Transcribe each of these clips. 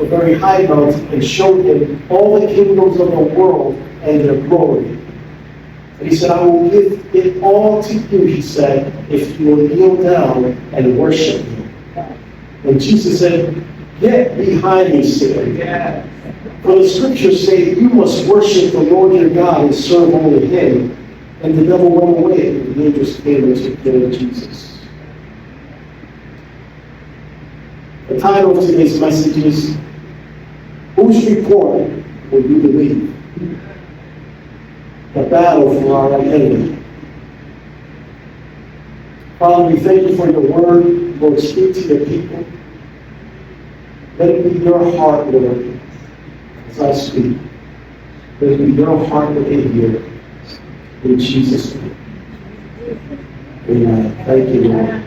the very high mountain and showed him all the kingdoms of the world and their glory. And he said, I will give it all to you, he said, if you will kneel down and worship me. And Jesus said, get behind me, Satan. For the scriptures say that you must worship the Lord your God and serve only him. And the devil went away, and the angels came and took care of Jesus. The title of today's message is, whose report will you believe? The battle for our identity. Father, we thank you for your word. Lord, speak to your people. Let it be your heart, Lord, as I speak. Let it be your heart that they hear. In Jesus' name. Amen. Thank you, Lord.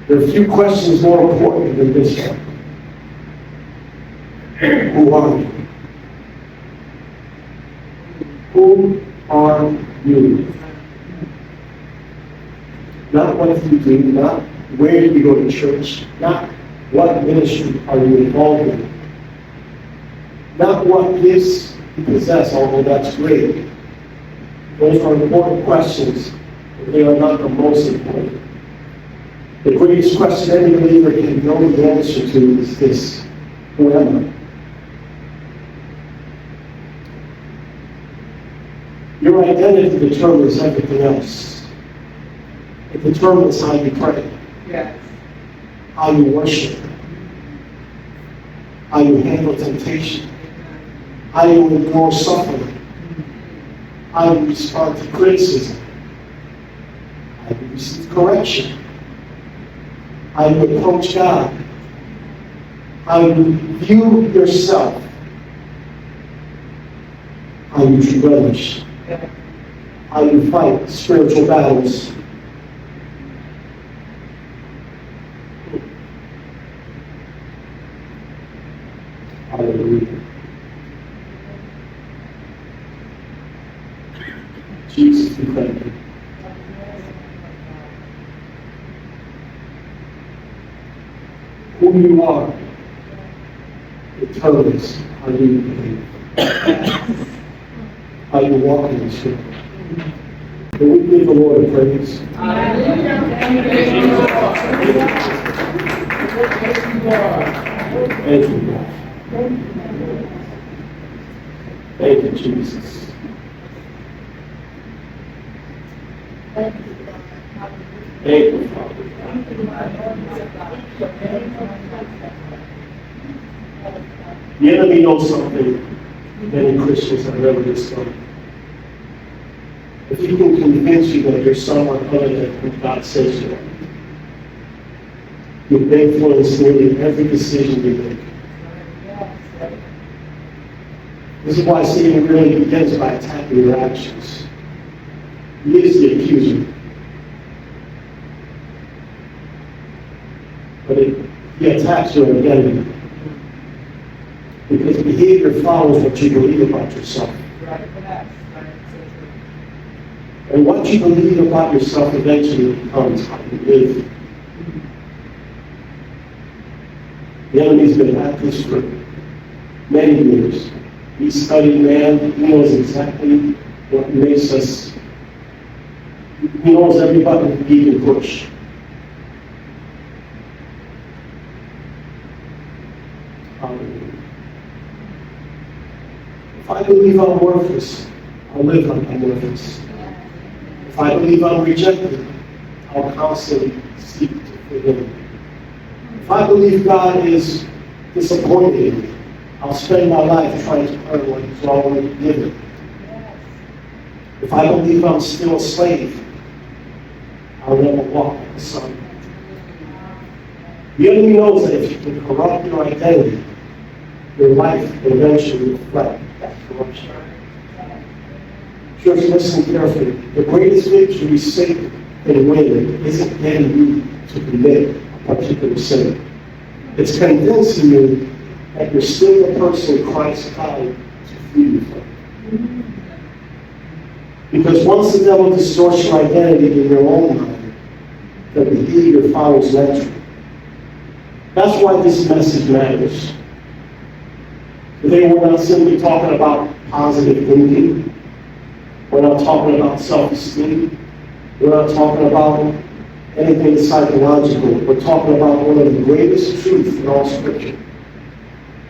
There are a few questions more important than this one. Who are you? Who are you? Not what you do, not where you go to church, not what ministry are you involved in, not what gifts you possess, although that's great. Those are important questions, but they are not the most important. The greatest question any believer can know the answer to is this: who am I? Your identity determines everything else. It determines how you pray, how you worship, how you handle temptation, how you endure suffering, how you respond to criticism, how you receive correction, how you approach God, how you view yourself, how you relish, how you fight spiritual battles. Hallelujah. Jesus, we thank you. Who you are determines how you behave, how you walk in the Spirit. Can we give the Lord a praise? Thank you, Lord. Thank you, Jesus. Thank you, Father. The enemy knows something many Christians have never discovered. If he can convince you that you're someone other than who God says you are, you'll influence nearly every decision you make. This is why Satan really begins by attacking your actions. He is the accuser. But he attacks your identity. Because behavior follows what you believe about yourself. And what you believe about yourself eventually becomes how you live. The enemy's been at this for many years. He studied man. He knows exactly what makes us. He knows every button he can push. If I believe I'm worthless, I'll live like I'm worthless. If I believe I'm rejected, I'll constantly seek to fit in. If I believe God is disappointed in me, I'll spend my life trying to earn what He's already given. If I believe I'm still a slave, I'll never walk like a son. The enemy knows that if you can corrupt your identity, your life will eventually reflect that corruption. Church, listen carefully. The greatest victory Satan can win isn't getting you to commit a particular sin. It's convincing you that you're still the person Christ died to free you from. Because once the devil distorts your identity in your own mind, the behavior follows naturally. That's why this message matters. Today we're not simply talking about positive thinking. We're not talking about self-esteem. We're not talking about anything psychological. We're talking about one of the greatest truths in all Scripture.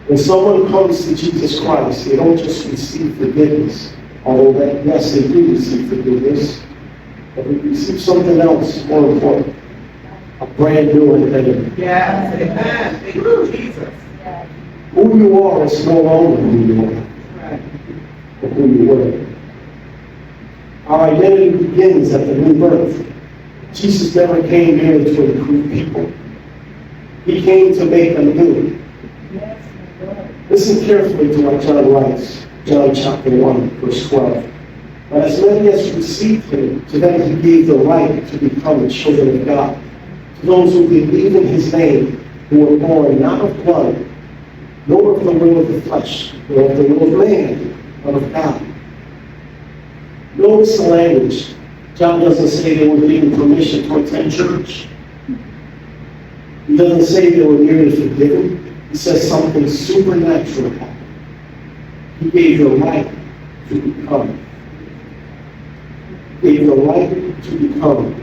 When someone comes to Jesus Christ, they don't just receive forgiveness, although that, yes, they do receive forgiveness, but they receive something else more important, a brand new identity. Yes, amen. Thank you, Jesus. Who you are is no longer who you are, Right. but who you were. Our identity begins at the new birth. Jesus never came here to improve people. He came to make them new. Listen carefully to what John writes, John chapter 1, verse 12. But as many as received him, to them he gave the right to become the children of God. To those who believe in his name, who were born not of blood, nor of the will of the flesh, nor of the will of man, but of God. Notice the language. John doesn't say they were given permission to attend church. He doesn't say they were merely forgiven. He says something supernatural happened. He gave the right to become. He gave the right to become.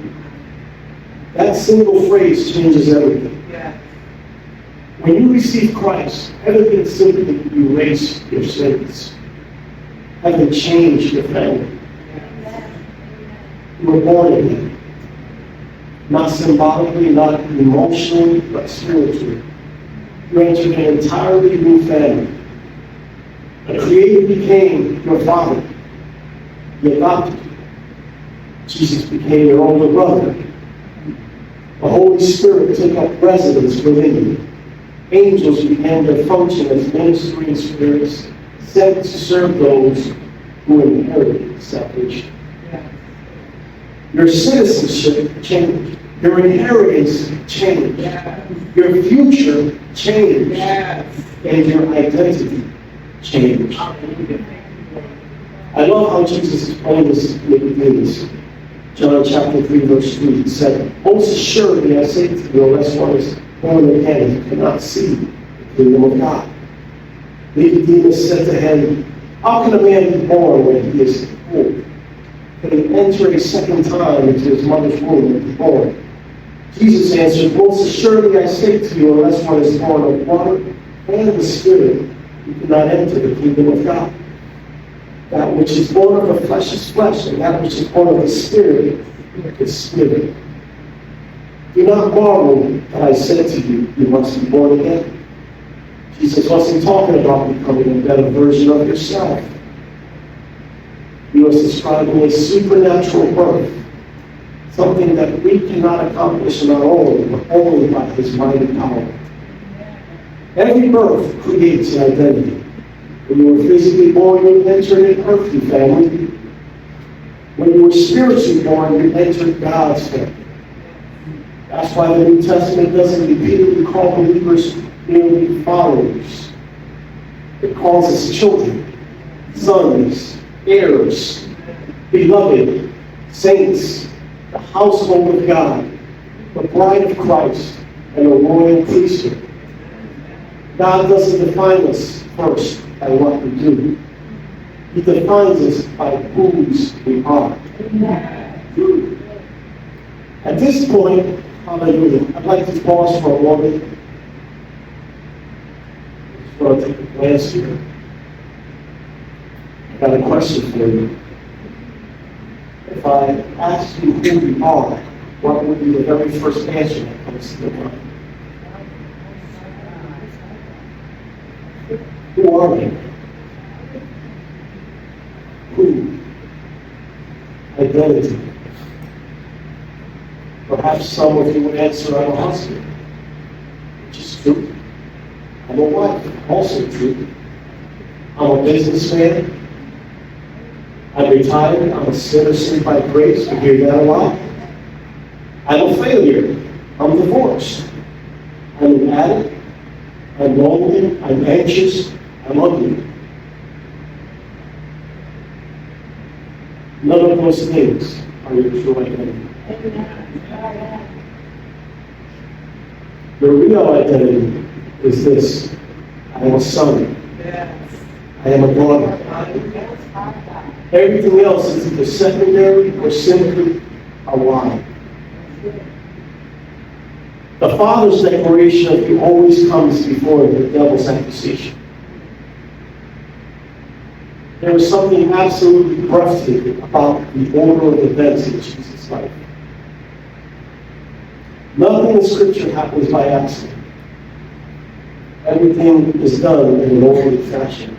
That single phrase changes everything. Yeah. When you receive Christ, heaven simply erase your sins. Heaven changed your family. You were born again. Not symbolically, not emotionally, but spiritually. You entered an entirely new family. The Creator became your father. He adopted you. Jesus became your older brother. The Holy Spirit took up residence within you. Angels began their function as ministering spirits sent to serve those who inherited salvation. Your citizenship changed. Your inheritance changed. Yes. Your future changed. Yes. And your identity changed. I love how Jesus explained this in Nicodemus. John chapter 3, verse 3, he said, most assuredly I say to you, unless one is born again, he cannot see the kingdom of God. Nicodemus said to him, how can a man be born when he is old? Can he enter a second time into his mother's womb and be born? Jesus answered, most assuredly I say to you, unless one is born of water and the Spirit, you cannot enter the kingdom of God. That which is born of the flesh is flesh, and that which is born of the Spirit is spirit. Do not marvel that I said to you, you must be born again. Jesus wasn't talking about becoming a better version of yourself. He was describing a supernatural birth, something that we cannot accomplish on our own, but only by his mighty power. Every birth creates an identity. When you were physically born, you entered an earthly family. When you were spiritually born, you entered God's family. That's why the New Testament doesn't repeatedly call believers merely followers. It calls us children, sons, heirs, beloved, saints, the household of God, the bride of Christ, and a royal priesthood. God doesn't define us first by what we do. He defines us by whose we are. At this point, hallelujah, I'd like to pause for a moment. Just want to take a glance here. I got a question for you. If I ask you who you are, what would be the very first answer that comes to your mind? Who are you? Who? Identity. Perhaps some of you would answer, I'm a husband, which is true. I'm a wife, also true. I'm a businessman. I'm retired. I'm a sinner saved by grace. We hear that a lot. I'm a failure. I'm divorced. I'm an addict. I'm lonely. I'm anxious. I'm ugly. None of those things are your true identity. Your real identity is this: I am a son. I am a daughter. Everything else is either secondary or simply a lie. The Father's declaration of you always comes before the devil's accusation. There is something absolutely breathtaking about the order of events in Jesus' life. Nothing in Scripture happens by accident. Everything is done in an orderly fashion.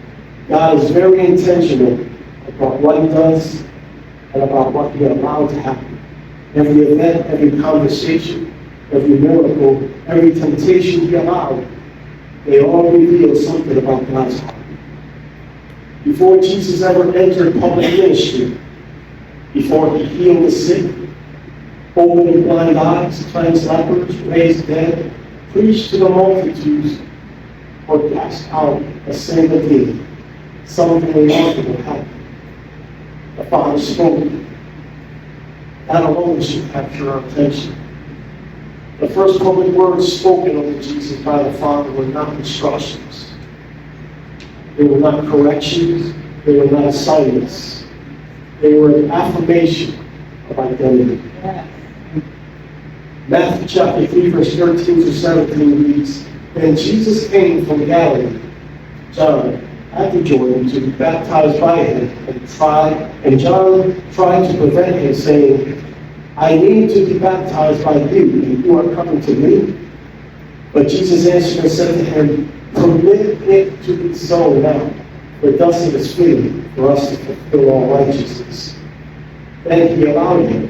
God is very intentional about what He does and about what He allowed to happen. Every event, every conversation, every miracle, every temptation He allowed, they all reveal something about God's heart. Before Jesus ever entered public ministry, before He healed the sick, opened blind eyes, cleansed lepers, raised dead, preached to the multitudes, or cast out a single demon, something remarkable happened. The Father spoke. That alone should capture our attention. The first public words spoken over Jesus by the Father were not instructions. They were not corrections. They were not assignments. They were an affirmation of identity. Matthew chapter 3, verse 13 to 17 reads, "Then Jesus came from Galilee, John, at the Jordan, to be baptized by him, and John tried to prevent him, saying, I need to be baptized by you, and you are coming to me? But Jesus answered and said to him, Permit it to be so now, for thus it is fitting for us to fulfill all righteousness. Then he allowed him.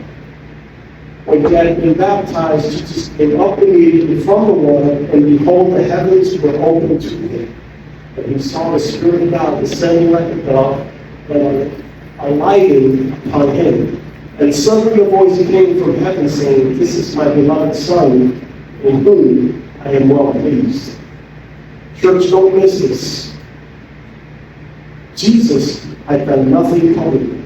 When he had been baptized, Jesus came up immediately from the water, and behold, the heavens were opened to him. And he saw the Spirit of God descending like a dove, and alighting upon him. And suddenly a voice came from heaven saying, This is my beloved Son, in whom I am well pleased. Church, don't miss this. Jesus had done nothing publicly.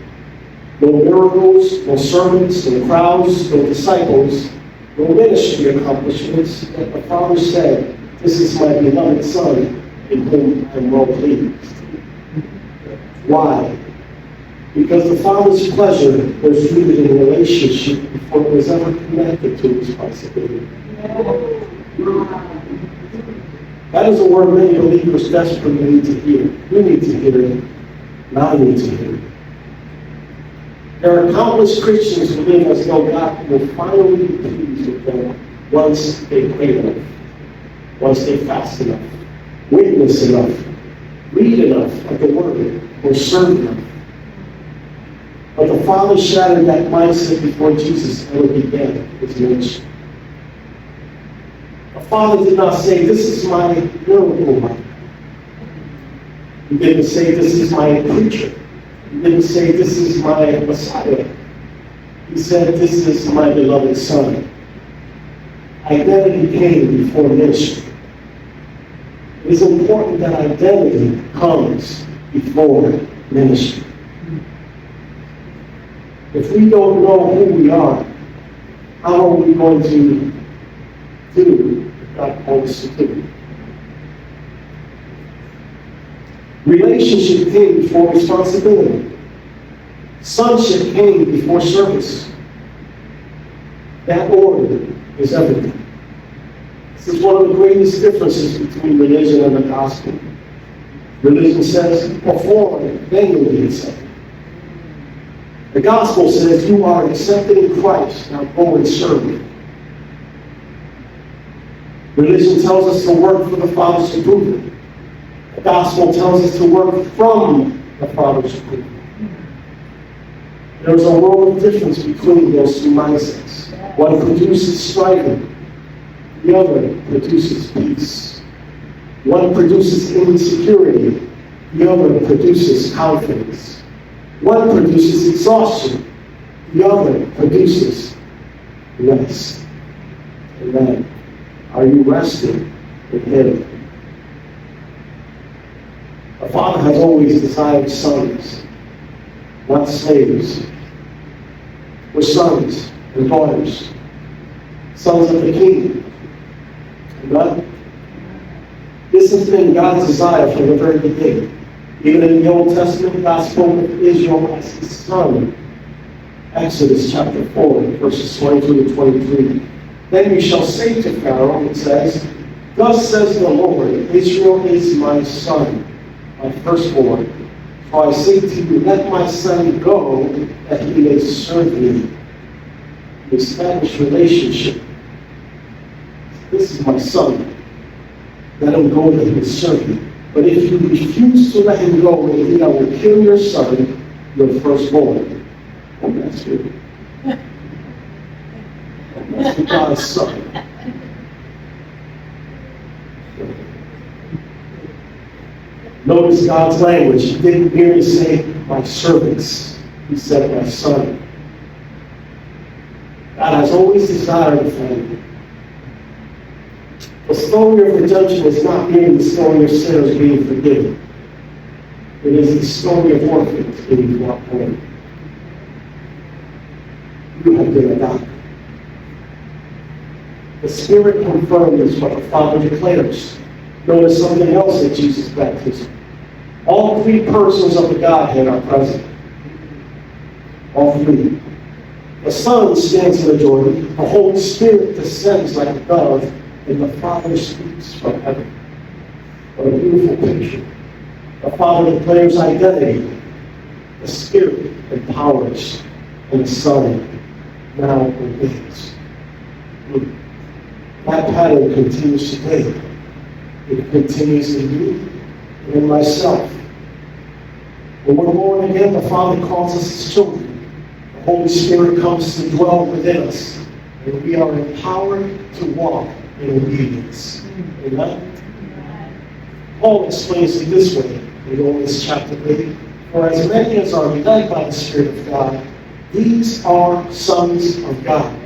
No miracles, no sermons, no crowds, no disciples, no ministry accomplishments. But the Father said, This is my beloved Son, in whom I am well pleased. Why? Because the Father's pleasure was rooted in relationship before it was ever connected to responsibility. That is a word many believers desperately need to hear. You need to hear it, and I need to hear it. There are countless Christians who live as though God will finally be pleased with them once they pray enough, once they fast enough, witness enough, read enough of the Word, or serve enough. But the Father shattered that mindset before Jesus ever began his ministry. The Father did not say, This is my miracle worker. He didn't say, This is my preacher. He didn't say, This is my Messiah. He said, This is my beloved Son. Identity came before ministry. It is important that identity comes before ministry. If we don't know who we are, how are we going to do what God calls us to do? Relationship came before responsibility. Sonship came before service. That order is everything. This is one of the greatest differences between religion and the gospel. Religion says, perform, then you'll be accepted. The gospel says you are accepted in Christ, now go and serve Him. Religion tells us to work for the Father's approval. The gospel tells us to work from the Father's approval. There's a world of difference between those two mindsets. One produces striving, the other produces peace. One produces insecurity, the other produces confidence. One produces exhaustion, the other produces rest. Amen. Are you resting in Him? The Father has always desired sons, not slaves. We're sons and daughters, sons of the King. Amen. This has been God's desire from the very beginning. Even in the Old Testament, God spoke of Israel as his son. Exodus chapter 4, verses 22 to 23. Then you shall say to Pharaoh, it says, thus says the Lord, Israel is my son, my firstborn. For I say to you, let my son go, that he may serve me. Establish relationship. This is my son. Let him go that he may serve me. But if you refuse to let him go, indeed I will kill your son, your firstborn. Oh, that's good. That's God's son. Notice God's language. He didn't merely say, my servants. He said, my son. God has always desired a family. The story of redemption is not merely the story of sinners being forgiven. It is the story of orphans being brought home. You have been adopted. The Spirit confirms what the Father declares. Notice something else at Jesus' baptism. All three persons of the Godhead are present. All three. The Son stands in the Jordan. The Holy Spirit descends like a dove, and the Father speaks from heaven. What a beautiful picture. The Father declares identity. The Spirit empowers, and the Son now obeys. That pattern continues today. It continues in you and in myself. When we're born again, the Father calls us his children. The Holy Spirit comes to dwell within us, and we are empowered to walk in obedience. Amen? Paul explains it this way in Romans chapter 8. For as many as are led by the Spirit of God, these are sons of God.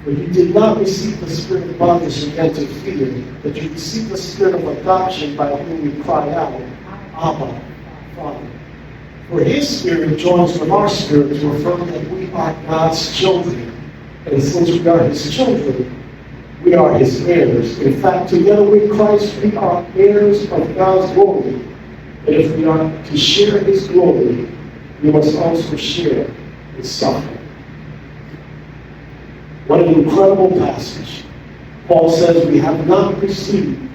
For you did not receive the spirit of bondage again to fear, but you received the spirit of adoption by whom we cry out, Abba, Father. For his spirit joins with our spirit to affirm that we are God's children. And since we are his children, we are his heirs. In fact, together with Christ, we are heirs of God's glory. And if we are to share his glory, we must also share his suffering. What an incredible passage. Paul says we have not received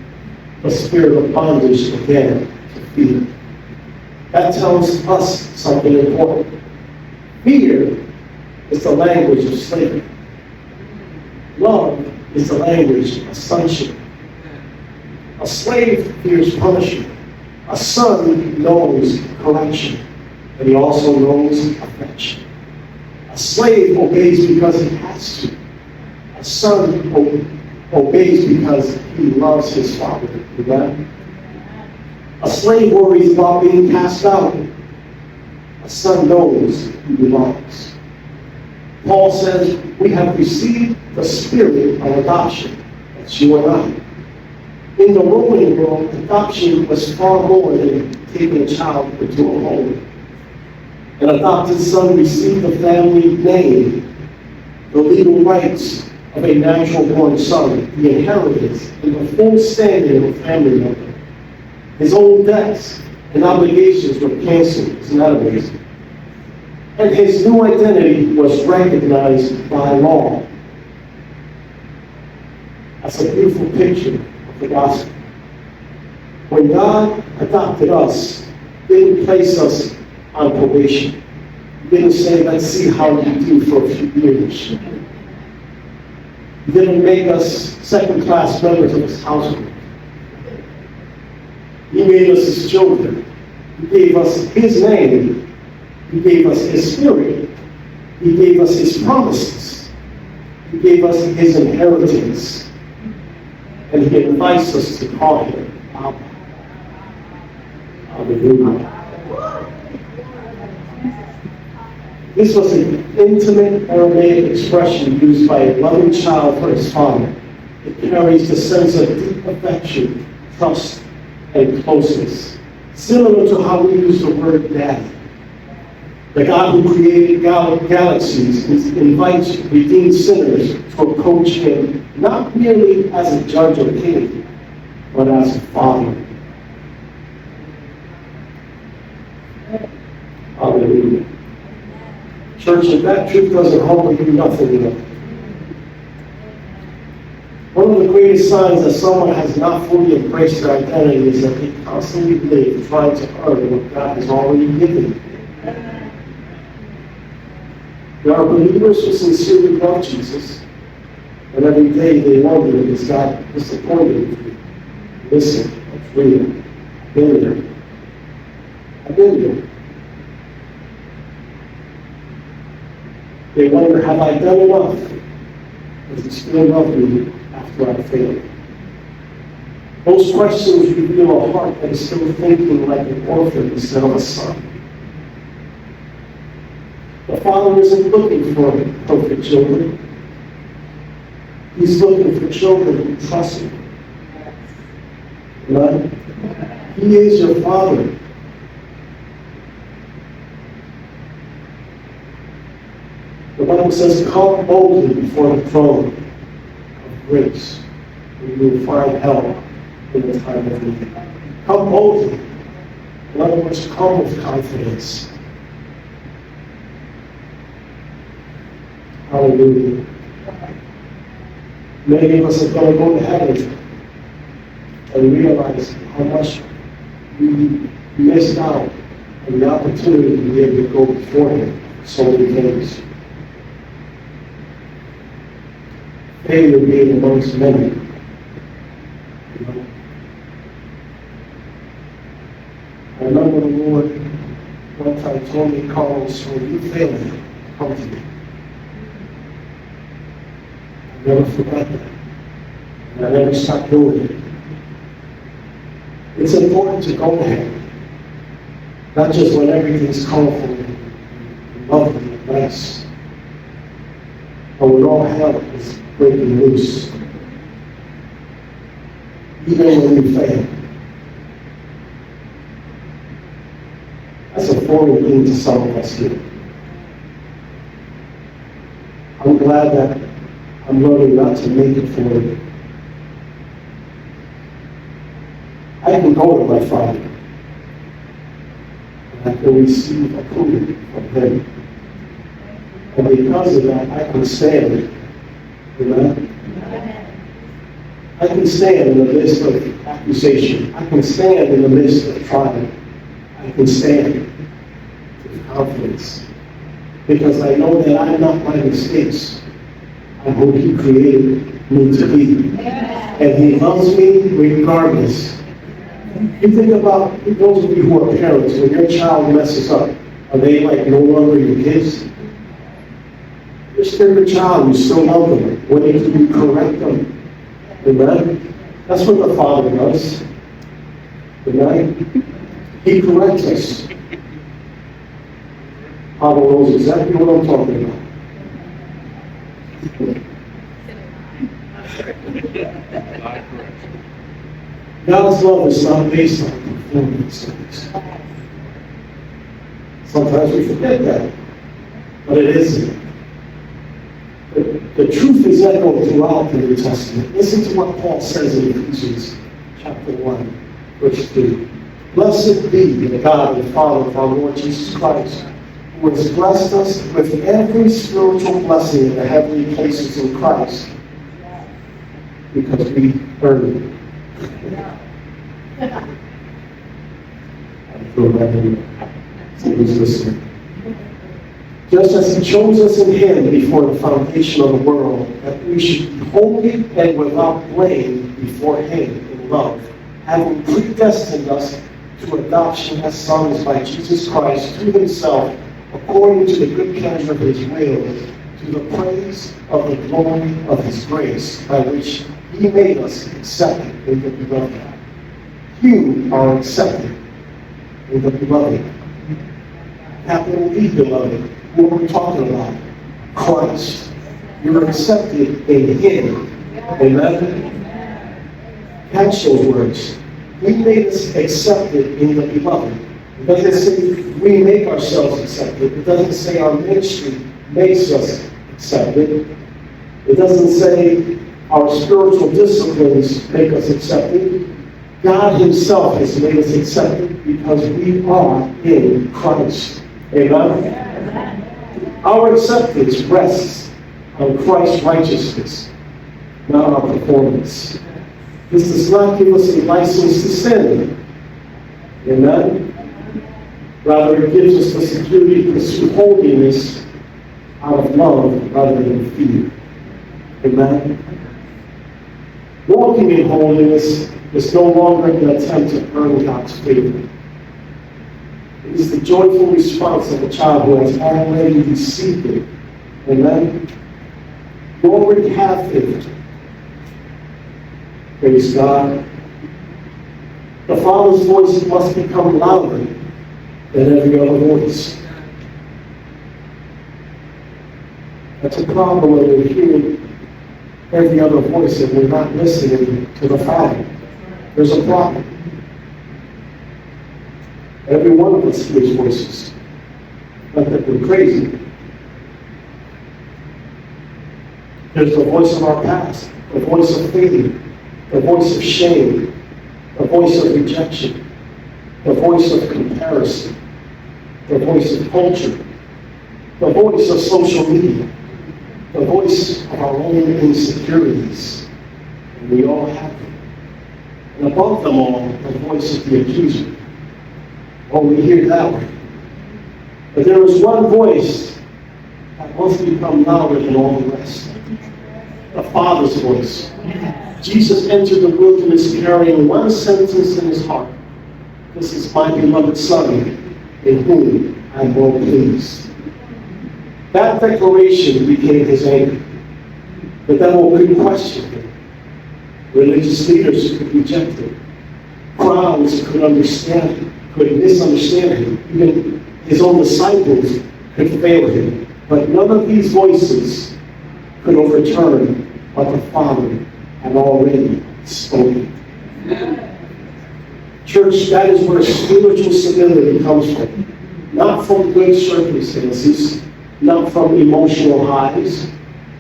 the spirit of bondage again to fear. That tells us something important. Fear is the language of slavery. Love is the language of sonship. A slave fears punishment. A son knows correction, and he also knows affection. A slave obeys because he has to. A son obeys because he loves his father. Amen? A slave worries about being cast out. A son knows he belongs. Paul says we have received the spirit of adoption. That's you and I. In the Roman world, adoption was far more than taking a child into a home. An adopted son received the family name, the legal rights of a natural-born son, the inheritance, and the full standing of a family member. His old debts and obligations were canceled. Isn't that amazing? And his new identity was recognized by law. That's a beautiful picture of the gospel. When God adopted us, he didn't place us on probation. He didn't say, let's see how you do for a few years. He didn't make us second-class members of his household. He made us his children. He gave us his name. He gave us his spirit. He gave us his promises. He gave us his inheritance. And he invites us to call him Abba. Hallelujah. This was an intimate Aramaic expression used by a loving child for his father. It carries the sense of deep affection, trust, and closeness, similar to how we use the word daddy. The God who created galaxies invites redeemed sinners to approach him not merely as a judge or king, but as a father. Hallelujah. Church, if that truth doesn't humble you, nothing will. One of the greatest signs that someone has not fully embraced their identity is that they constantly live trying to earn what God has already given them. There are believers who sincerely love Jesus, and every day they wonder, is God disappointed with me? Listen, it's real. I've been there. I've been there. They wonder, have I done enough? Does He still love me after I failed? Those questions reveal a heart that is still thinking like an orphan instead of a son. The Father isn't looking for perfect children. He's looking for children who trust Him. Right? He is your Father. The Bible says, come boldly before the throne of grace, where you will find help in the time of need. Come boldly. In other words, come with confidence. Hallelujah. Many of us are going to go to heaven and realize how much we missed out on the opportunity to be able to go before Him so many things. Failure being amongst many. You know? I remember the Lord one time told me, Carlos, when you fail me, come to me. I never forgot that. And I never stopped doing it. It's important to go to Him. Not just when everything's colorful and lovely and nice. But when all hell is breaking loose. Even when you fail. That's a foreign thing to some of us here. I'm glad that I'm learning not to make it for you. I can go to my Father. And I can receive approval from Him. And because of that, I can stand. Amen? I can stand in the midst of accusation. I can stand in the midst of trial. I can stand with confidence. Because I know that I'm not my mistakes. I'm who He created me to be. And He loves me regardless. You think about those of you who are parents, when your child messes up, are they like no longer your kids? You're still your child, you still love them. When you correct them. Amen? That's what the Father does. Amen? He corrects us. Pablo knows exactly what I'm talking about. God's love is not based on performance. Sometimes we forget that, but it isn't. The truth is echoed throughout the New Testament. Listen to what Paul says in Ephesians chapter 1, verse 3. Blessed be the God and Father of our Lord Jesus Christ, who has blessed us with every spiritual blessing in the heavenly places in Christ, because we earned it. I feel that who's listening. Just as He chose us in Him before the foundation of the world, that we should be holy and without blame before Him in love, having predestined us to adoption as sons by Jesus Christ to Himself, according to the good pleasure of His will, to the praise of the glory of His grace, by which He made us accepted in the Beloved. You are accepted in the Beloved. Capital E, Beloved. What are we talking about? Christ. You're accepted in Him. Amen? Catch those words. He made us accepted in the Beloved. It doesn't say we make ourselves accepted. It doesn't say our ministry makes us accepted. It doesn't say our spiritual disciplines make us accepted. God himself has made us accepted because we are in Christ. Amen? Our acceptance rests on Christ's righteousness, not our performance. This does not give us a license to sin. Amen? Rather, it gives us the security to pursue holiness out of love rather than fear. Amen? Walking in holiness is no longer an attempt to earn God's favor. It is the joyful response of a child who has already received it. Amen? You already have favor. Praise God. The Father's voice must become louder than every other voice. That's a problem when we're hearing every other voice and we're not listening to the Father. There's a problem. Every one of us hears voices. Not that we're crazy. There's the voice of our past, the voice of failure, the voice of shame, the voice of rejection, the voice of comparison, the voice of culture, the voice of social media, the voice of our own insecurities. And we all have them. And above them all, the voice of the accuser. Oh, we hear that one. But there is one voice that must become louder than all the rest. The Father's voice. Jesus entered the wilderness carrying one sentence in his heart. This is my beloved Son, in whom I am well pleased. That declaration became his anchor. The devil couldn't question him. Religious leaders could reject him. Crowds could understand him, could misunderstand him. Even his own disciples could fail him. But none of these voices could overturn what the Father had already spoken. Church, that is where spiritual stability comes from. Not from good circumstances, not from emotional highs,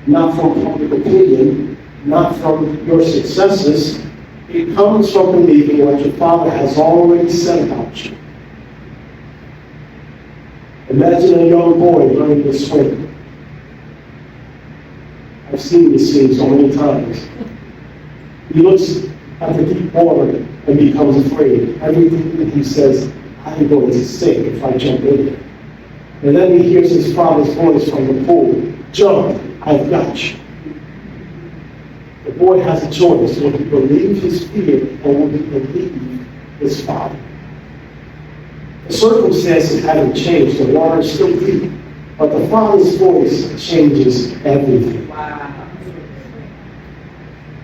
not from public opinion, not from your successes. It comes from believing what your Father has already said about you. Imagine a young boy learning to swim. I've seen this scene so many times. He looks at the deep water and becomes afraid. Everything that he says, I'm going to sink if I jump in there. And then he hears his father's voice from the pool. Jump, I've got you. The boy has a choice. Will he believe his fear or will he believe his father? The circumstances haven't changed. The water is still deep. But the Father's voice changes everything. Wow.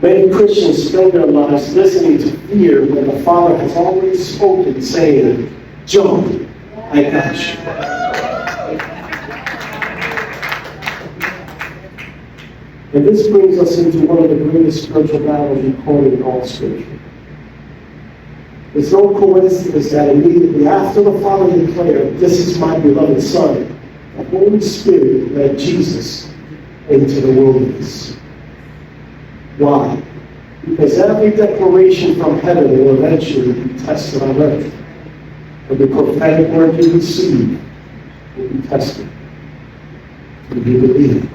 Many Christians spend their lives listening to fear when the Father has already spoken, saying, jump, I got you. And this brings us into one of the greatest spiritual battles recorded in all Scripture. It's no coincidence that immediately after the Father declared, this is my beloved Son, the Holy Spirit led Jesus into the wilderness. Why? Because every declaration from heaven will eventually be tested on earth. And the prophetic word you receive will be tested. Will you believe it?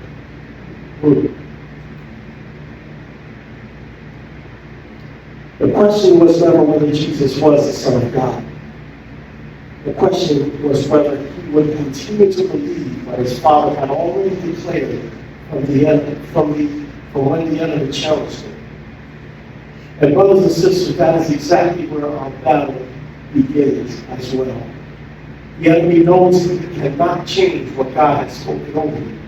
The question was never whether Jesus was the Son of God. The question was whether he would continue to believe what his Father had already declared from when the enemy challenged him. And brothers and sisters, that is exactly where our battle begins as well. The enemy knows that he cannot change what God has spoken over you.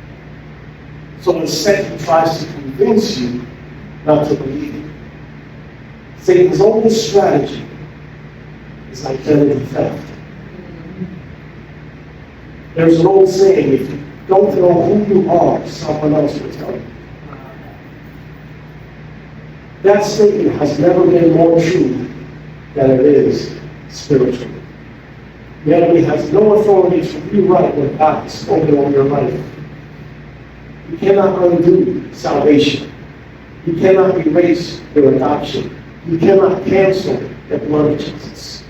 So instead he tries to convince you not to believe it. Satan's only strategy is identity theft. There's an old saying, if you don't know who you are, someone else will tell you. That statement has never been more true than it is spiritually. The enemy has no authority to rewrite what God has spoken over your life. You cannot undo salvation. You cannot erase your adoption. You cannot cancel the blood of Jesus.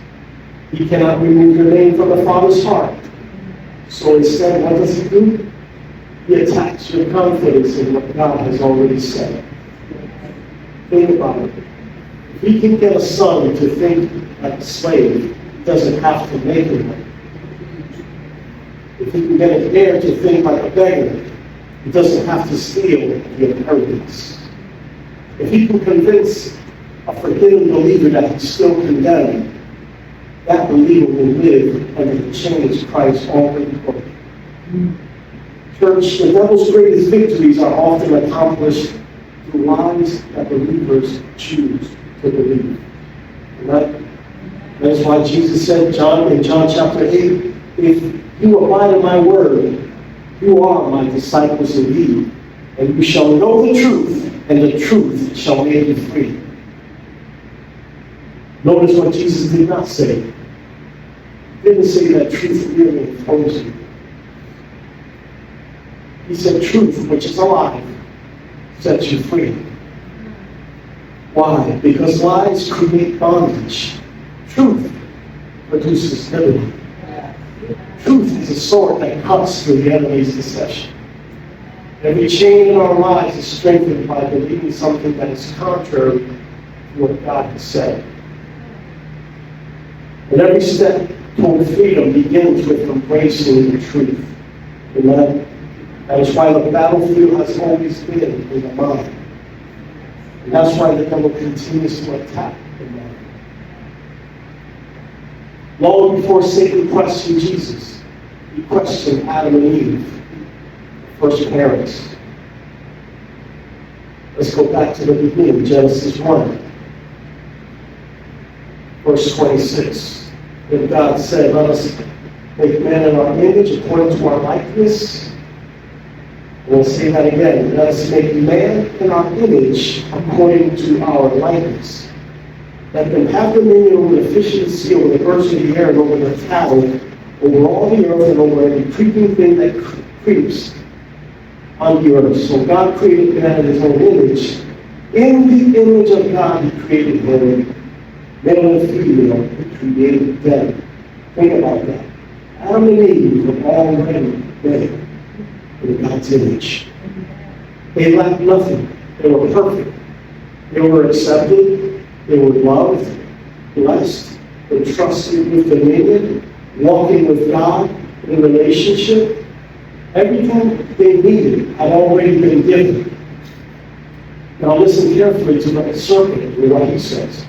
He cannot remove your name from the Father's heart. So instead, what does he do? He attacks your confidence in what God has already said. Think about it. If he can get a son to think like a slave, he doesn't have to make him one. If he can get an heir to think like a beggar, he doesn't have to steal the inheritance. If he can convince a forgiven believer that he's still condemned, that believer will live under the chains Christ already broke. Church, the devil's greatest victories are often accomplished through lies that believers choose to believe. That is why Jesus said in John chapter 8, if you abide in my word, you are my disciples indeed, and you shall know the truth, and the truth shall make you free. Notice what Jesus did not say. He didn't say that truth really imposes you. He said truth, which is alive, sets you free. Why? Because lies create bondage. Truth produces liberty. Truth is a sword that cuts through the enemy's deception. Every chain in our lives is strengthened by believing something that is contrary to what God has said. And every step toward freedom begins with embracing the truth. Amen. That is why the battlefield has always been in the mind. And that's why the devil continues to attack the mind. Long before Satan questioned Jesus, he questioned Adam and Eve, the first parents. Let's go back to the beginning, Genesis 1, verse 26. Then God said, let us make man in our image according to our likeness. We'll say that again. Let us make man in our image according to our likeness. Let them have dominion over the fish and the sea, over the birds of the air, and over the cattle, over all the earth, and over every creeping thing that creeps on the earth. So God created man in his own image. In the image of God, he created him. Male and female, he created them. Think about that. Adam and Eve were already made in God's image. They lacked nothing. They were perfect. They were accepted. They were loved, blessed, entrusted with dominion, walking with God in relationship. Everything they needed had already been given. Now listen carefully to the serpent and what he says.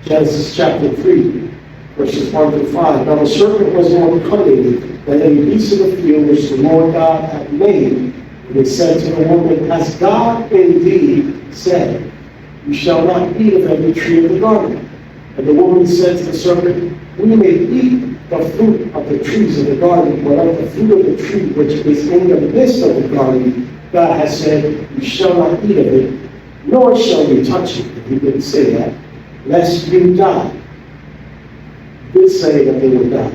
Genesis chapter 3, verses 1 to 5. Now the serpent was more cunning than any beast of the field which the Lord God had made. And he said to the woman, has God indeed said, you shall not eat of every tree of the garden? And the woman said to the serpent, we may eat the fruit of the trees of the garden, but of the fruit of the tree which is in the midst of the garden, God has said, you shall not eat of it, nor shall you touch it. He didn't say that. Lest you die. He did say that they would die.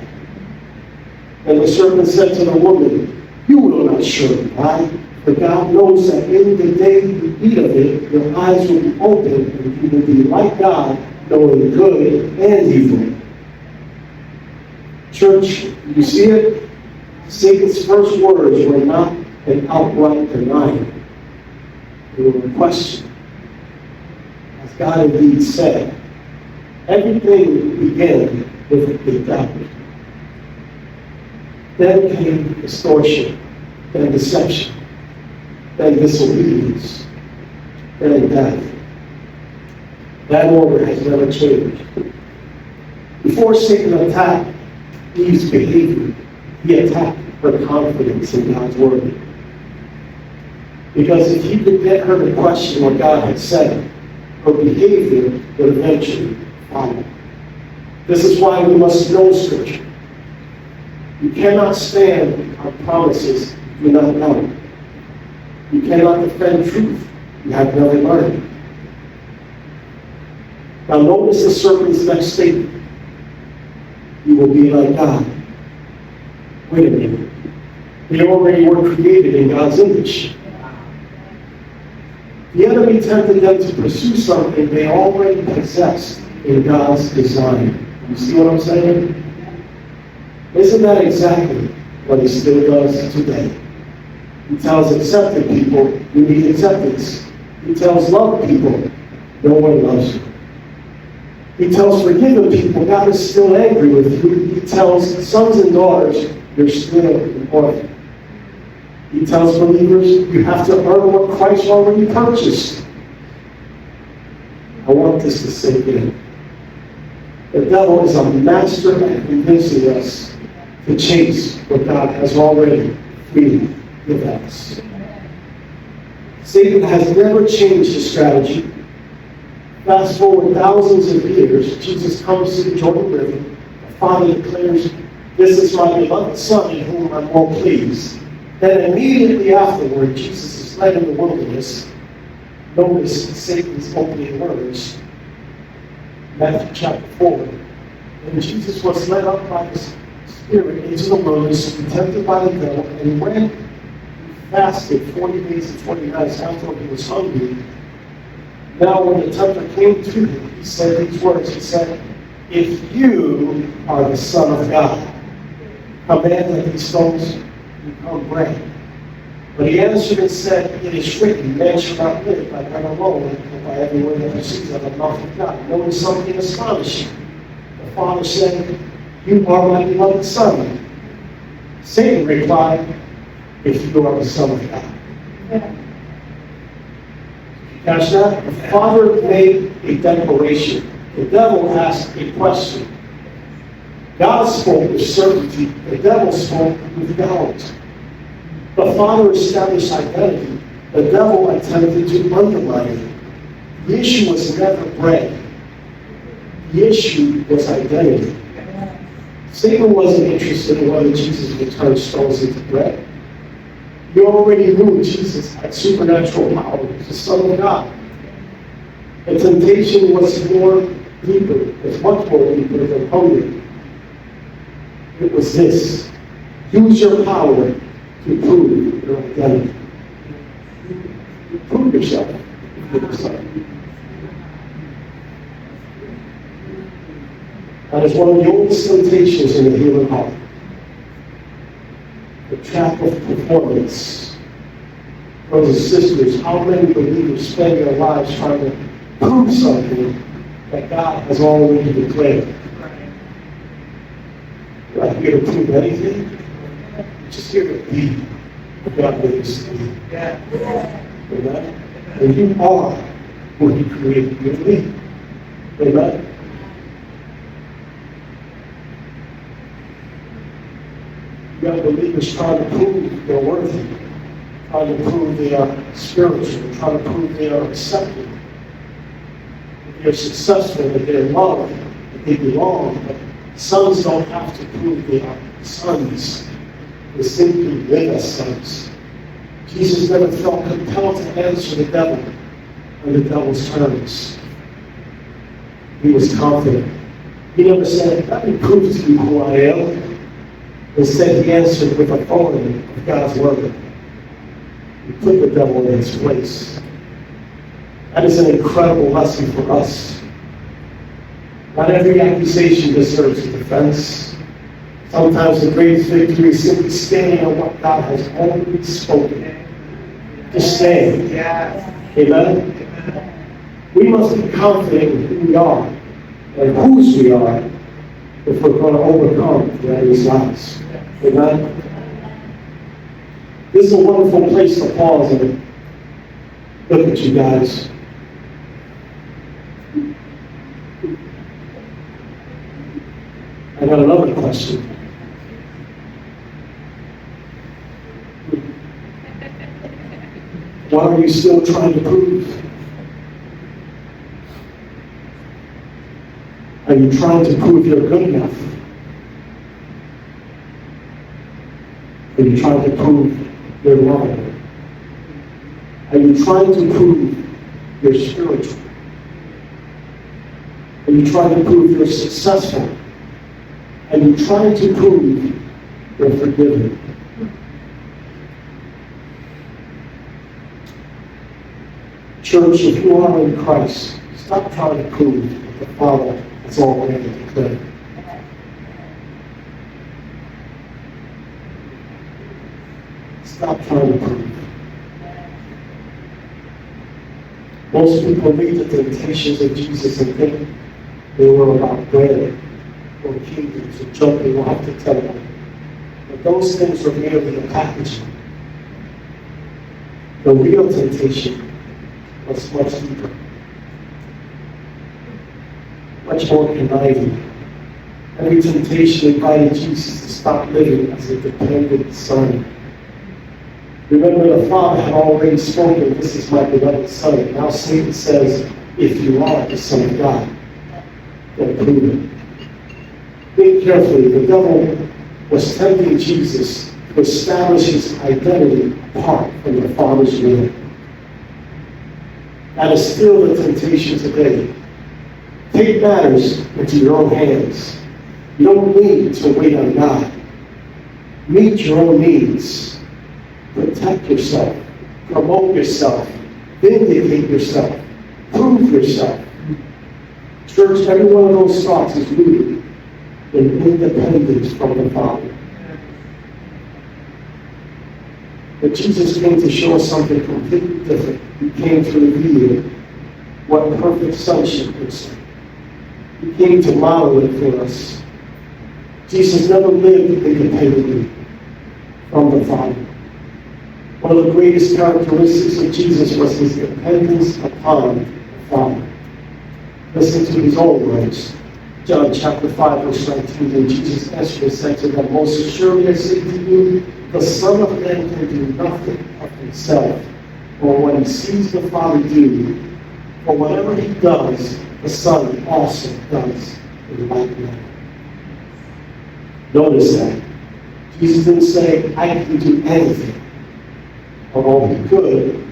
And the serpent said to the woman, you will not surely die, for God knows that in the day you eat of it, your eyes will be opened, and you will be like God, knowing good and evil. Church, you see it? Satan's first words were not an outright denial. They were a question. As God indeed said, everything began with a doubt. Then came distortion, then deception, then disobedience, then death. That order has never changed. Before Satan attacked Eve's behavior, he attacked her confidence in God's word. Because if he could get her to question what God had said, her behavior would eventually follow. This is why we must know Scripture. You cannot stand on promises you do not know. You cannot defend truth you have never learned. Now notice the serpent's next statement. You will be like God. Wait a minute. They already were created in God's image. The enemy tempted them to pursue something they already possessed in God's design. You see what I'm saying? Isn't that exactly what he still does today? He tells accepted people, you need acceptance. He tells loved people, no one loves you. He tells forgiven people, God is still angry with you. He tells sons and daughters, you're still important. He tells believers, you have to earn what Christ already purchased. I want this to sink in. The devil is a master at convincing us to chase what God has already freely given us. Satan has never changed his strategy. Fast forward thousands of years, Jesus comes to the Jordan River. The Father declares, this is my beloved Son in whom I'm well pleased. Then immediately afterward, Jesus is led in the wilderness. Notice Satan's opening words. Matthew chapter 4. And Jesus was led up by the Spirit into the wilderness, to be tempted by the devil, and when he fasted 40 days and 40 nights after he was hungry, now when the tempter came to him, he said these words. He said, if you are the Son of God, command that these stones become bread. But he answered and said, it is written, man shall not live by bread alone, but by every word that proceeds out of the mouth of God. Notice something astonishing. The Father said, you are my beloved Son. Satan replied, if you are the Son of God. Catch that? The Father made a declaration. The devil asked a question. God spoke with certainty. The devil spoke with doubt. The Father established identity. The devil attempted to undermine it. The issue was never bread. The issue was identity. Satan wasn't interested in whether Jesus would turn stones into bread. He already knew Jesus had supernatural power. He was the Son of God. The temptation was more deeper, was much more deeper than hunger. It was this: use your power to prove your identity. Prove yourself with the Son. That is one of the oldest temptations in the human heart. The trap of performance. Brothers and sisters, how many believers spend their lives trying to prove something that God has already declared? You're not here to prove anything. You're just here to be what God made us to be. Amen? And you are who He created you to be. Amen? You got believers trying to prove they're worthy, trying to prove they are spiritual, trying to prove they are accepted, that they're successful, that they're loved, that they belong. But sons don't have to prove they are sons. They simply live as sons. Jesus never felt compelled to answer the devil on the devil's terms. He was confident. He never said, let me prove to you who I am. Instead, he answered with authority of God's word. He put the devil in his place. That is an incredible lesson for us. Not every accusation deserves a defense. Sometimes the greatest victory is simply standing on what God has already spoken. Just stand. Amen? We must be confident in who we are and whose we are if we're going to overcome the enemy's lies. Amen? This is a wonderful place to pause and look at you guys. I got another question. What are you still trying to prove? Are you trying to prove you're good enough? Are you trying to prove you're lovable? Are you trying to prove you're spiritual? Are you trying to prove you're successful? Are you trying to prove you're forgiven? Church, if you are in Christ, stop trying to prove the Father has already declared. Stop trying to prove. Most people read the temptations of Jesus and think they were about bread or kingdoms or jumping off the temple. But those things are merely a packaging. The real temptation was much deeper, much more conniving. Every temptation invited Jesus to stop living as a dependent son. Remember, the Father had already spoken, "This is my beloved Son." And now Satan says, "If you are the Son of God, then prove it." Think carefully. The devil was tempting Jesus to establish his identity apart from the Father's will. That is still the temptation today. Take matters into your own hands. You don't need to wait on God. Meet your own needs. Protect yourself, promote yourself, vindicate yourself, prove yourself. Church, every one of those thoughts is rooted in independence from the Father. But Jesus came to show us something completely different. He came to reveal what perfect sonship looks like. He came to model it for us. Jesus never lived independently from the Father. One of the greatest characteristics of Jesus was his dependence upon the Father. Listen to his own words. John chapter 5, verse 19. And Jesus answered and said to them, "Most assuredly I say to you, the Son of Man can do nothing of himself, or what he sees the Father do. For whatever he does, the Son also does in like manner." Notice that. Jesus didn't say, "I can do anything," although he could.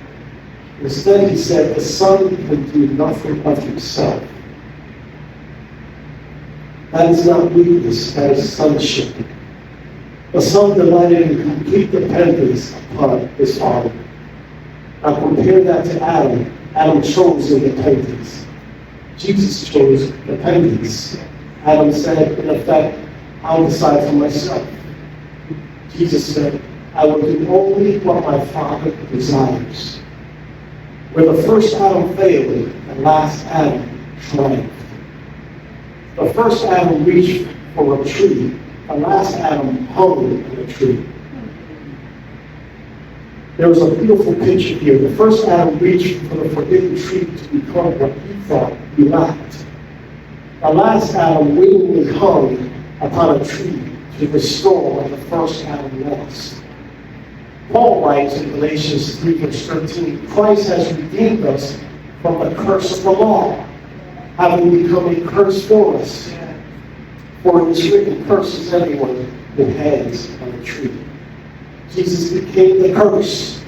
Instead, he said, "The Son can do nothing of himself." That is not weakness, that is sonship. The Son delighted in complete dependence upon his Father. Now compare that to Adam. Adam chose independence. Jesus chose dependence. Adam said, in effect, "I'll decide for myself." Jesus said, "I will do only what my Father desires." Where the first Adam failed, the last Adam triumphed. The first Adam reached for a tree. The last Adam hung on a tree. There was a beautiful picture here. The first Adam reached for the forbidden tree to become what he thought he lacked. The last Adam willingly hung upon a tree to restore what the first Adam lost. Paul writes in Galatians 3, verse 13, "Christ has redeemed us from the curse of the law, having become a curse for us. For it is written, curses everyone who hangs on a tree." Jesus became the curse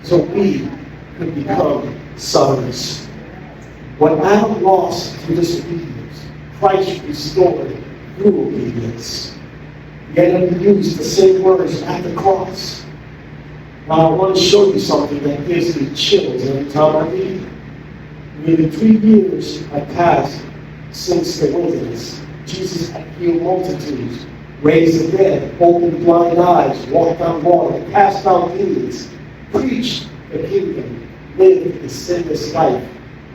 so we could become sons. What Adam lost through disobedience, Christ restored through obedience. Yet he used the same words at the cross. Now I want to show you something that gives me chills every time I read it. Nearly 3 years have passed since the wilderness. Jesus had healed multitudes, raised the dead, opened blind eyes, walked on water, cast out demons, preached the kingdom, lived a sinless life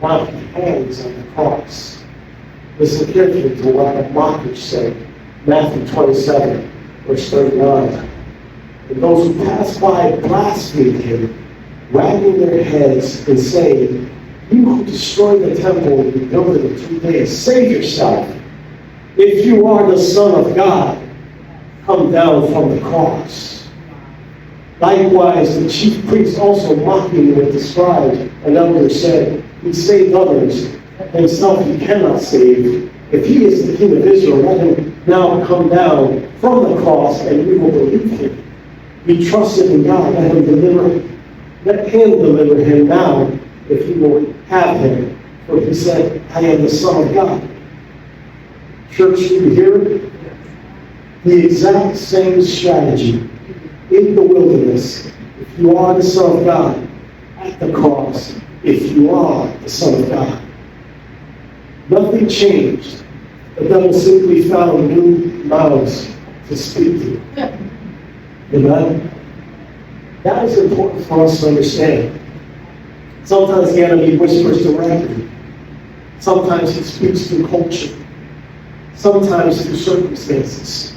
while he hangs on the cross. Listen carefully to what the mockers said. Matthew 27, verse 39. And those who passed by blasphemed him, wagging their heads and saying, "You who destroy the temple and rebuild it in 3 days, save yourself. If you are the Son of God, come down from the cross." Likewise, the chief priests also mocking with the scribes and elders said, "He saved others, himself he cannot save. If he is the King of Israel, let him now come down from the cross and we will believe him. He trusted in God, let him deliver him now if he will have him. For he said, I am the Son of God." Church, you hear it? The exact same strategy in the wilderness. If you are the Son of God, at the cross, if you are the Son of God. Nothing changed. The devil simply found new mouths to speak to. Amen? That is important for us to understand. Sometimes the enemy whispers directly. Sometimes he speaks through culture. Sometimes through circumstances.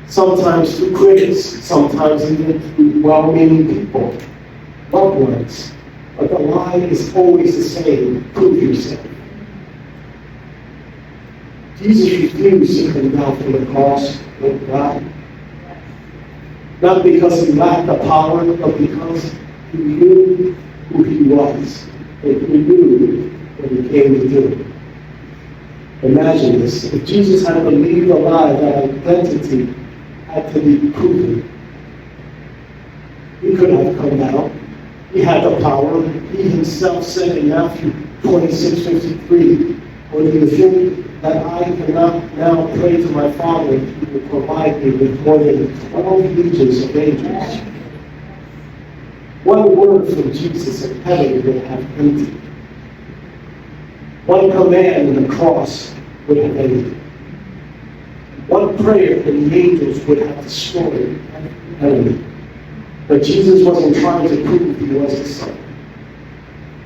Sometimes through critics. Sometimes even through well-meaning people, loved ones. But the lie is always the same. Prove yourself. Jesus refused to come down from the cross with God. Not because he lacked the power, but because he knew who he was. And he knew what he came to do. Imagine this. If Jesus had believed a lie, that identity had to be proven. He could have come down. He had the power. He himself said in Matthew 26:53, "Or do you think that I cannot now pray to my Father, and he will provide me with more than 12 legions of angels?" One word from Jesus in heaven would have ended. One command in the cross would have ended. One prayer and the angels would have destroyed the enemy. But Jesus wasn't trying to prove he was the Son.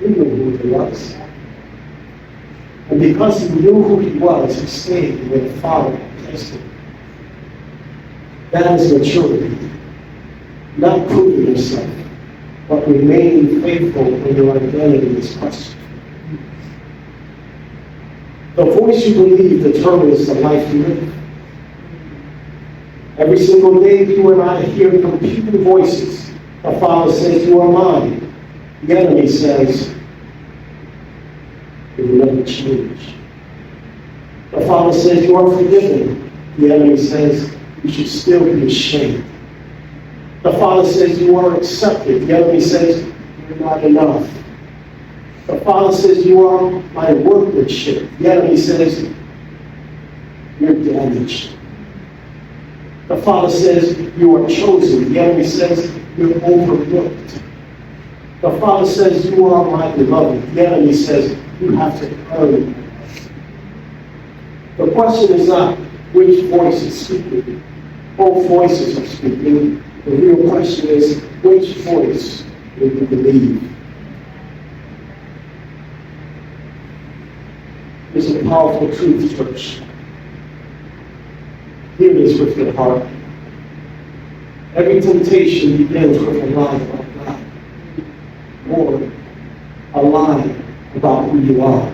He knew who he was. And because he knew who he was, he stayed where the Father had placed him. That is maturity. Not proving yourself, but remaining faithful when your identity is questioned. The voice you believe determines the life you live. Every single day you and I hear competing voices. The Father says, "You are mine." The enemy says, "It will never change." The Father says, "You are forgiven." The enemy says, "You should still be ashamed." The Father says, "You are accepted." The enemy says, "You're not enough." The Father says, "You are my workmanship." The enemy says, "You're damaged." The Father says, "You are chosen." The enemy says, "You're overlooked." The Father says, "You are my beloved." The enemy says, "You have to earn it." The question is not which voice is speaking. Both voices are speaking. The real question is, which voice will you believe? It's a powerful truth, church. Hear this with your heart. Every temptation begins with a lie about God, or a lie about who you are.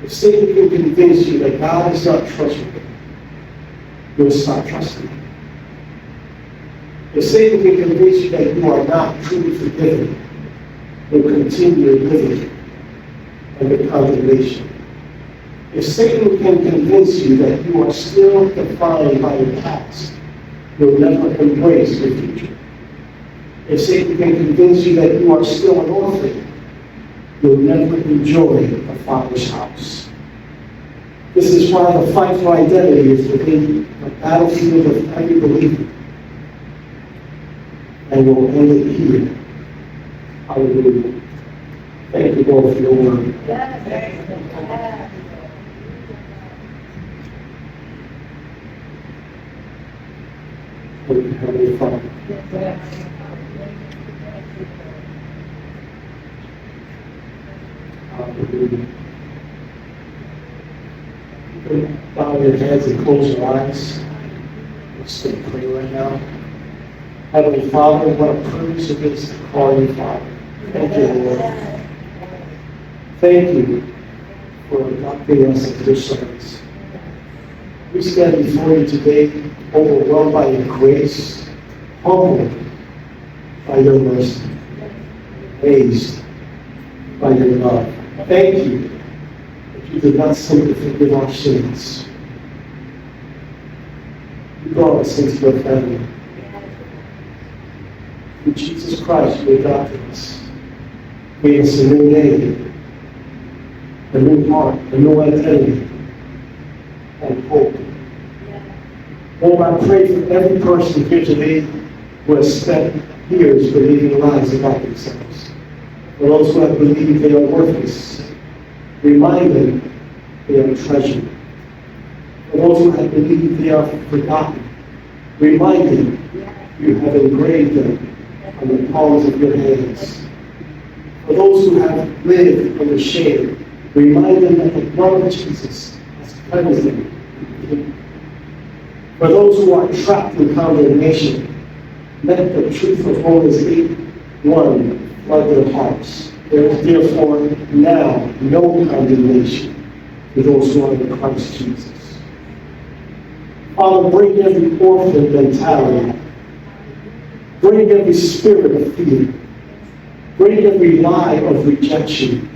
If Satan can convince you that God is not trustworthy, you'll stop trusting him. If Satan can convince you that you are not truly forgiven, you'll continue living under condemnation. If Satan can convince you that you are still defined by your past, you'll never embrace your future. If Satan can convince you that you are still an orphan, you'll never enjoy the Father's house. This is why the fight for identity is within the battlefield of every believer. And we'll end it here. Hallelujah. Thank you, Lord, for your word. Heavenly Father. Hallelujah. Bow your heads and close your eyes. Let's just pray right now. Heavenly Father, what a privilege it is to call you Father. Thank you, Lord. Thank you for adopting us into your service. We stand before you today, overwhelmed by your grace, humbled by your mercy, amazed by your love. Thank you that you did not simply forgive our sins. You brought us into your family. Through Jesus Christ, you adopted us, gave us a new name, a new heart, a new identity, and hope. Lord, I pray for every person here today who has spent years believing lies about themselves. For those who have believed they are worthless, Remind them they are treasured. For those who have believed they are forgotten, remind them you have engraved them on the palms of your hands. For those who have lived under shame, remind them that the blood of Jesus has cleansed them. For those who are trapped in condemnation, let the truth of Romans 8:1 flood their hearts. There is therefore now no condemnation to those who are in Christ Jesus. Father, break every orphan mentality. Break every spirit of fear. Break every lie of rejection.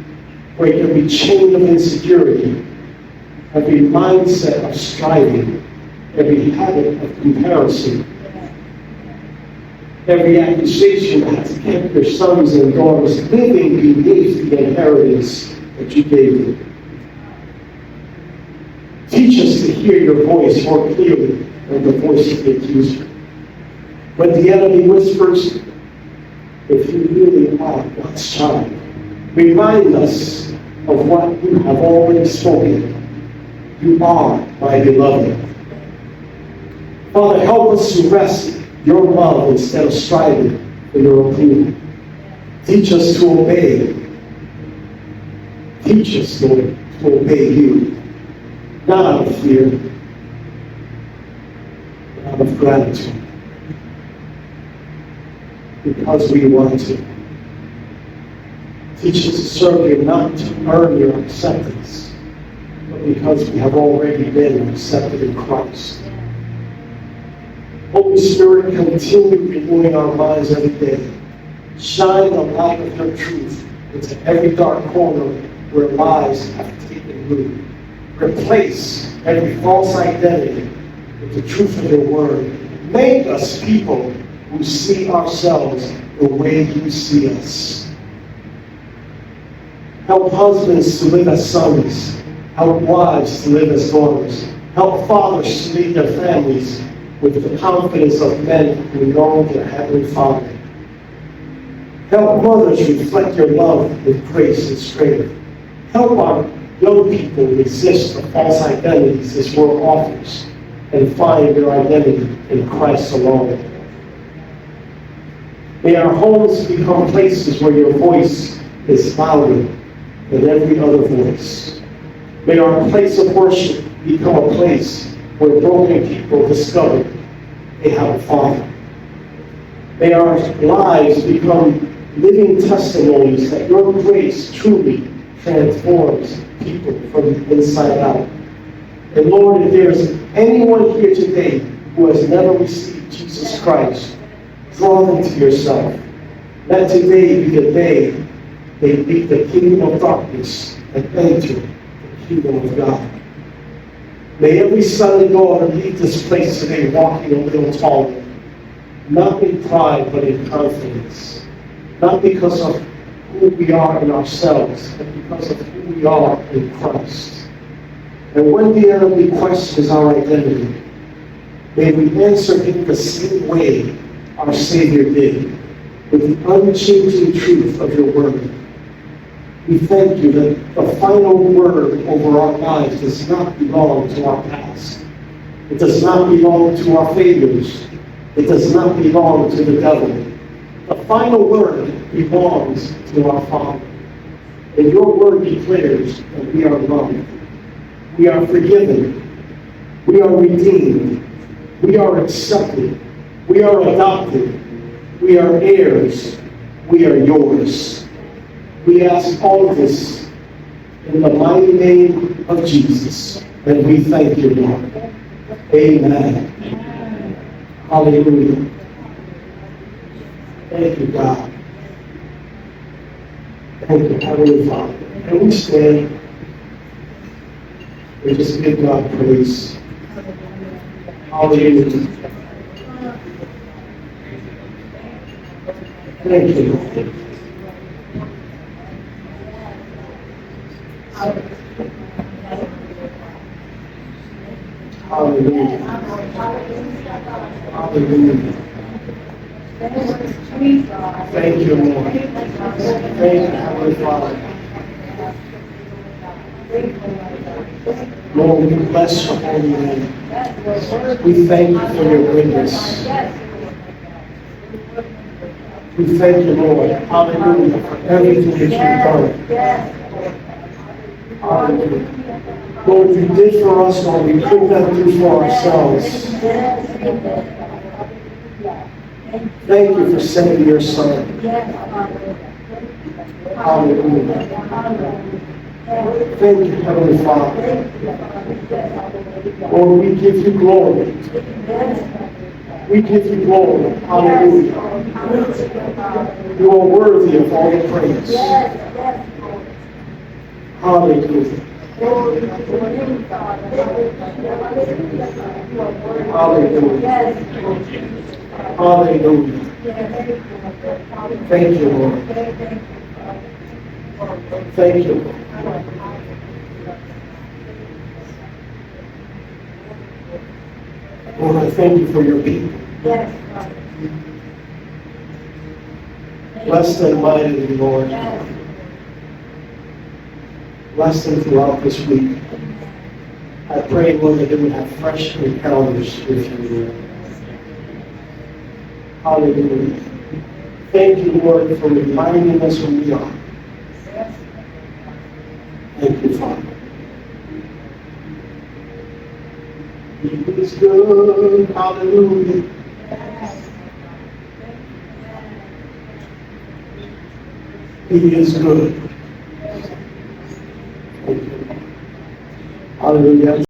Break every chain of insecurity. Every mindset of striving. Every habit of comparison. Every accusation that has kept your sons and daughters living beneath the inheritance that you gave them. Teach us to hear your voice more clearly than the voice of the accuser. When the enemy whispers, if you really are God's child, remind us of what you have already spoken. You are my beloved. Father, help us to rest your love instead of striving for your approval. Teach us to obey. Teach us, Lord, to obey you. Not out of fear, but out of gratitude. Because we want to. Teach us to serve you not to earn your acceptance, but because we have already been accepted in Christ. Holy Spirit, continue renewing our minds every day. Shine the light of your truth into every dark corner where lies have taken root. Replace every false identity with the truth of your word. Make us people who see ourselves the way you see us. Help husbands to live as sons. Help wives to live as daughters. Help fathers to lead their families with the confidence of men who know their Heavenly Father. Help mothers reflect your love with grace and strength. Help our young people resist the false identities this world offers and find their identity in Christ alone. May our homes become places where your voice is louder than every other voice. May our place of worship become a place where broken people discover they have a Father. May our lives become living testimonies that your grace truly transforms people from the inside out. And Lord, if there is anyone here today who has never received Jesus Christ, draw them to yourself. Let today be the day they leave the kingdom of darkness and enter the kingdom of God. May every son and daughter leave this place today walking a little taller, not in pride, but in confidence. Not because of who we are in ourselves, but because of who we are in Christ. And when the enemy questions our identity, may we answer him the same way our Savior did, with the unchanging truth of your word. We thank you that the final word over our lives does not belong to our past. It does not belong to our failures. It does not belong to the devil. The final word belongs to our Father. And your word declares that we are loved. We are forgiven. We are redeemed. We are accepted. We are adopted. We are heirs. We are yours. We ask all of this in the mighty name of Jesus. And we thank you, Lord. Amen. Hallelujah. Thank you, God. Thank you, Heavenly Father. Can we stand and just give God praise? Hallelujah. Thank you, Lord. Hallelujah. Hallelujah. Thank you, Lord. Thank you, Heavenly Father. Lord, we bless your holy name. We thank you for your goodness. We thank you, Lord. Hallelujah. For everything that you've done. Hallelujah. Lord, you did for us what we could not do for ourselves. Thank you for sending your Son. Hallelujah. Thank you, Heavenly Father. Lord, we give you glory. We give you glory. Hallelujah. You are worthy of all the praise. Hallelujah. Hallelujah. Hallelujah. Thank you, Lord. Thank you, Lord. Lord, I thank you for your people. Bless them mightily, Lord. Bless them throughout this week. I pray, Lord, that they would have fresh encounters with you, Lord. Hallelujah. Thank you, Lord, for reminding us who we are. Thank you, Father. He is good. Hallelujah. He is good. Thank you. Hallelujah.